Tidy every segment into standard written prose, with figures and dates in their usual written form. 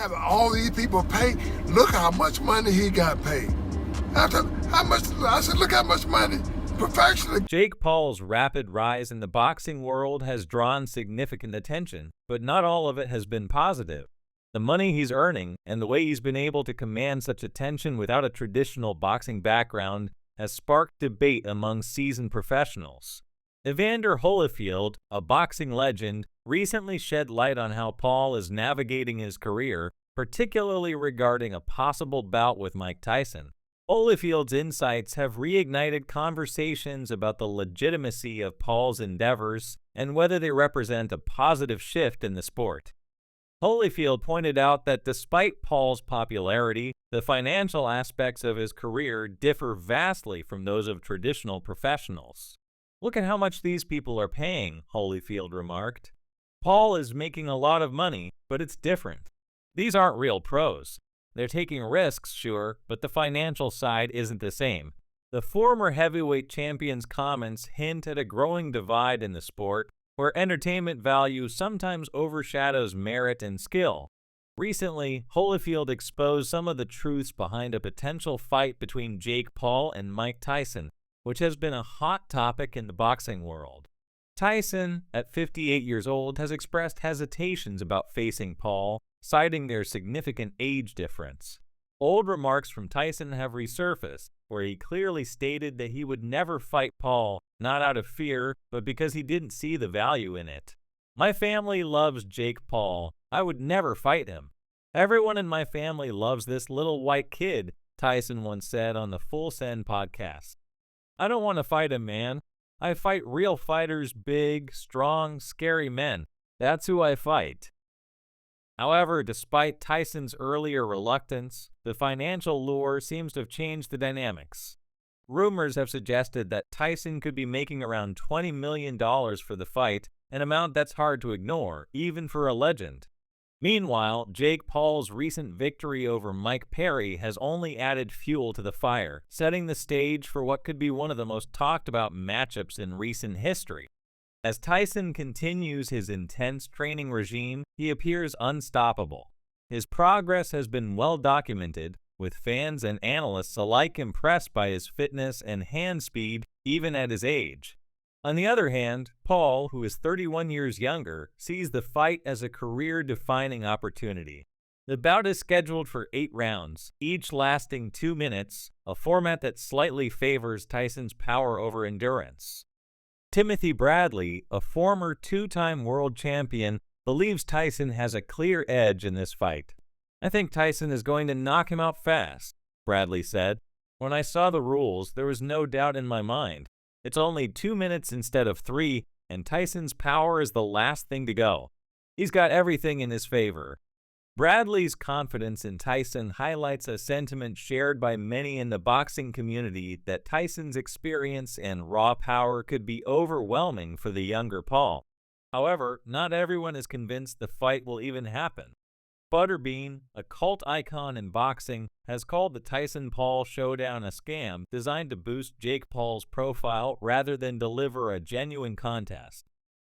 have all these people pay. Look how much money he got paid. I said, look how much money professionally. Jake Paul's rapid rise in the boxing world has drawn significant attention, but not all of it has been positive. The money he's earning and the way he's been able to command such attention without a traditional boxing background has sparked debate among seasoned professionals. Evander Holyfield, a boxing legend, recently shed light on how Paul is navigating his career, particularly regarding a possible bout with Mike Tyson. Holyfield's insights have reignited conversations about the legitimacy of Paul's endeavors and whether they represent a positive shift in the sport. Holyfield pointed out that despite Paul's popularity, the financial aspects of his career differ vastly from those of traditional professionals. "Look at how much these people are paying," Holyfield remarked. "Paul is making a lot of money, but it's different. These aren't real pros. They're taking risks, sure, but the financial side isn't the same." The former heavyweight champion's comments hint at a growing divide in the sport, where entertainment value sometimes overshadows merit and skill. Recently, Holyfield exposed some of the truths behind a potential fight between Jake Paul and Mike Tyson, which has been a hot topic in the boxing world. Tyson, at 58 years old, has expressed hesitations about facing Paul, citing their significant age difference. Old remarks from Tyson have resurfaced, where he clearly stated that he would never fight Paul, not out of fear, but because he didn't see the value in it. "My family loves Jake Paul. I would never fight him. Everyone in my family loves this little white kid," Tyson once said on the Full Send podcast. "I don't want to fight him, man. I fight real fighters, big, strong, scary men. That's who I fight." However, despite Tyson's earlier reluctance, the financial lure seems to have changed the dynamics. Rumors have suggested that Tyson could be making around $20 million for the fight, an amount that's hard to ignore, even for a legend. Meanwhile, Jake Paul's recent victory over Mike Perry has only added fuel to the fire, setting the stage for what could be one of the most talked about matchups in recent history. As Tyson continues his intense training regime, he appears unstoppable. His progress has been well documented, with fans and analysts alike impressed by his fitness and hand speed even at his age. On the other hand, Paul, who is 31 years younger, sees the fight as a career-defining opportunity. The bout is scheduled for 8 rounds, each lasting 2 minutes, a format that slightly favors Tyson's power over endurance. Timothy Bradley, a former 2-time world champion, believes Tyson has a clear edge in this fight. "I think Tyson is going to knock him out fast," Bradley said. "When I saw the rules, there was no doubt in my mind. It's only 2 minutes instead of 3, and Tyson's power is the last thing to go. He's got everything in his favor." Bradley's confidence in Tyson highlights a sentiment shared by many in the boxing community that Tyson's experience and raw power could be overwhelming for the younger Paul. However, not everyone is convinced the fight will even happen. Butterbean, a cult icon in boxing, has called the Tyson-Paul showdown a scam designed to boost Jake Paul's profile rather than deliver a genuine contest.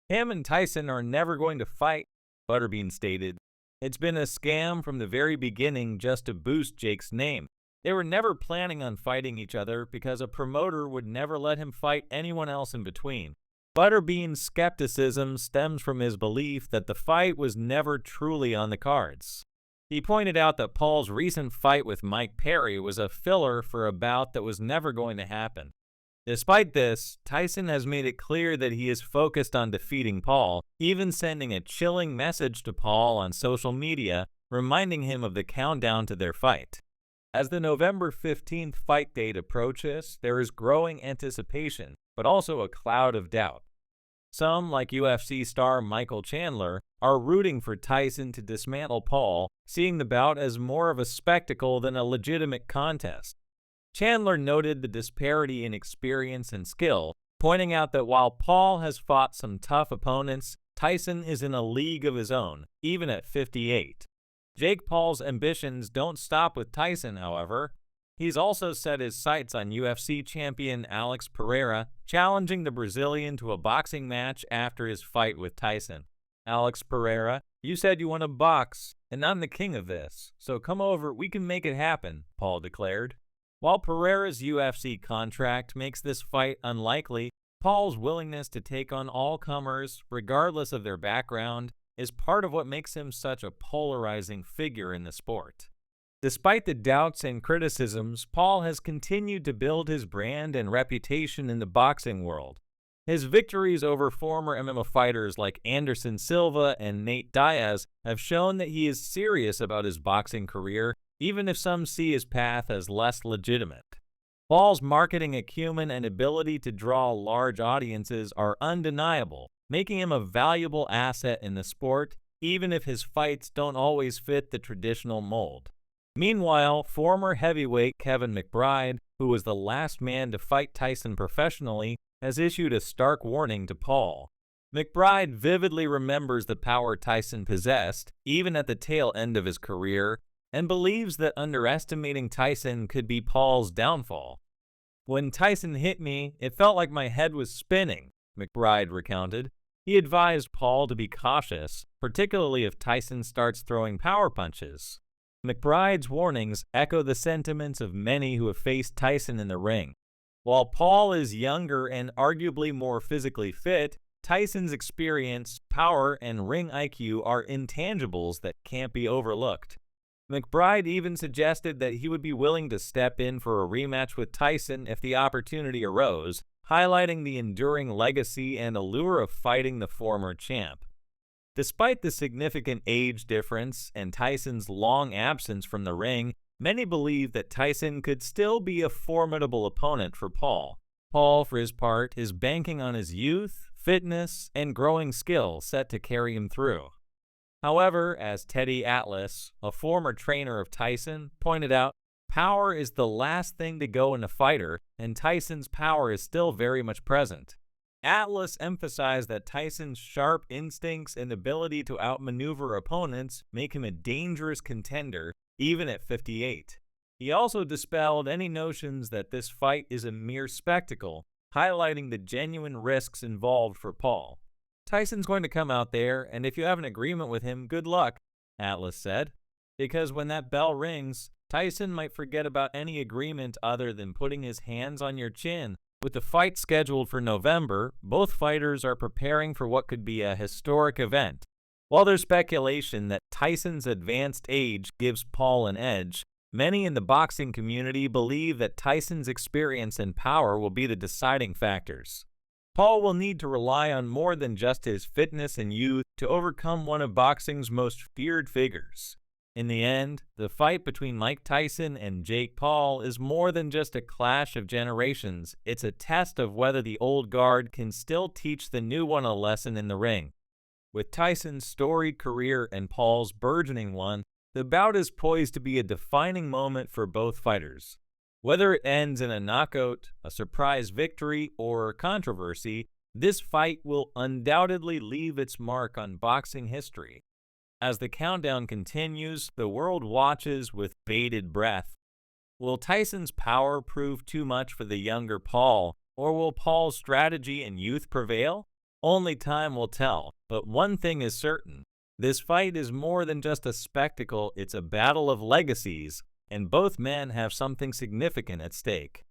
"Him and Tyson are never going to fight," Butterbean stated. "It's been a scam from the very beginning just to boost Jake's name. They were never planning on fighting each other because a promoter would never let him fight anyone else in between." Butterbean's skepticism stems from his belief that the fight was never truly on the cards. He pointed out that Paul's recent fight with Mike Perry was a filler for a bout that was never going to happen. Despite this, Tyson has made it clear that he is focused on defeating Paul, even sending a chilling message to Paul on social media, reminding him of the countdown to their fight. As the November 15th fight date approaches, there is growing anticipation, but also a cloud of doubt. Some, like UFC star Michael Chandler, are rooting for Tyson to dismantle Paul, seeing the bout as more of a spectacle than a legitimate contest. Chandler noted the disparity in experience and skill, pointing out that while Paul has fought some tough opponents, Tyson is in a league of his own, even at 58. Jake Paul's ambitions don't stop with Tyson, however. He's also set his sights on UFC champion Alex Pereira, challenging the Brazilian to a boxing match after his fight with Tyson. Alex Pereira, "You said you want to box, and I'm the king of this, so come over, we can make it happen," Paul declared. While Pereira's UFC contract makes this fight unlikely, Paul's willingness to take on all comers, regardless of their background, is part of what makes him such a polarizing figure in the sport. Despite the doubts and criticisms, Paul has continued to build his brand and reputation in the boxing world. His victories over former MMA fighters like Anderson Silva and Nate Diaz have shown that he is serious about his boxing career, even if some see his path as less legitimate. Paul's marketing acumen and ability to draw large audiences are undeniable, making him a valuable asset in the sport, even if his fights don't always fit the traditional mold. Meanwhile, former heavyweight Kevin McBride, who was the last man to fight Tyson professionally, has issued a stark warning to Paul. McBride vividly remembers the power Tyson possessed, even at the tail end of his career, and believes that underestimating Tyson could be Paul's downfall. "When Tyson hit me, it felt like my head was spinning," McBride recounted. He advised Paul to be cautious, particularly if Tyson starts throwing power punches. McBride's warnings echo the sentiments of many who have faced Tyson in the ring. While Paul is younger and arguably more physically fit, Tyson's experience, power, and ring IQ are intangibles that can't be overlooked. McBride even suggested that he would be willing to step in for a rematch with Tyson if the opportunity arose, highlighting the enduring legacy and allure of fighting the former champ. Despite the significant age difference and Tyson's long absence from the ring, many believe that Tyson could still be a formidable opponent for Paul. Paul, for his part, is banking on his youth, fitness, and growing skill set to carry him through. However, as Teddy Atlas, a former trainer of Tyson, pointed out, power is the last thing to go in a fighter, and Tyson's power is still very much present. Atlas emphasized that Tyson's sharp instincts and ability to outmaneuver opponents make him a dangerous contender, even at 58. He also dispelled any notions that this fight is a mere spectacle, highlighting the genuine risks involved for Paul. "Tyson's going to come out there, and if you have an agreement with him, good luck," Atlas said. "Because when that bell rings, Tyson might forget about any agreement other than putting his hands on your chin." With the fight scheduled for November, both fighters are preparing for what could be a historic event. While there's speculation that Tyson's advanced age gives Paul an edge, many in the boxing community believe that Tyson's experience and power will be the deciding factors. Paul will need to rely on more than just his fitness and youth to overcome one of boxing's most feared figures. In the end, the fight between Mike Tyson and Jake Paul is more than just a clash of generations. It's a test of whether the old guard can still teach the new one a lesson in the ring. With Tyson's storied career and Paul's burgeoning one, the bout is poised to be a defining moment for both fighters. Whether it ends in a knockout, a surprise victory, or controversy, this fight will undoubtedly leave its mark on boxing history. As the countdown continues, the world watches with bated breath. Will Tyson's power prove too much for the younger Paul, or will Paul's strategy and youth prevail? Only time will tell, but one thing is certain. This fight is more than just a spectacle, it's a battle of legacies, and both men have something significant at stake.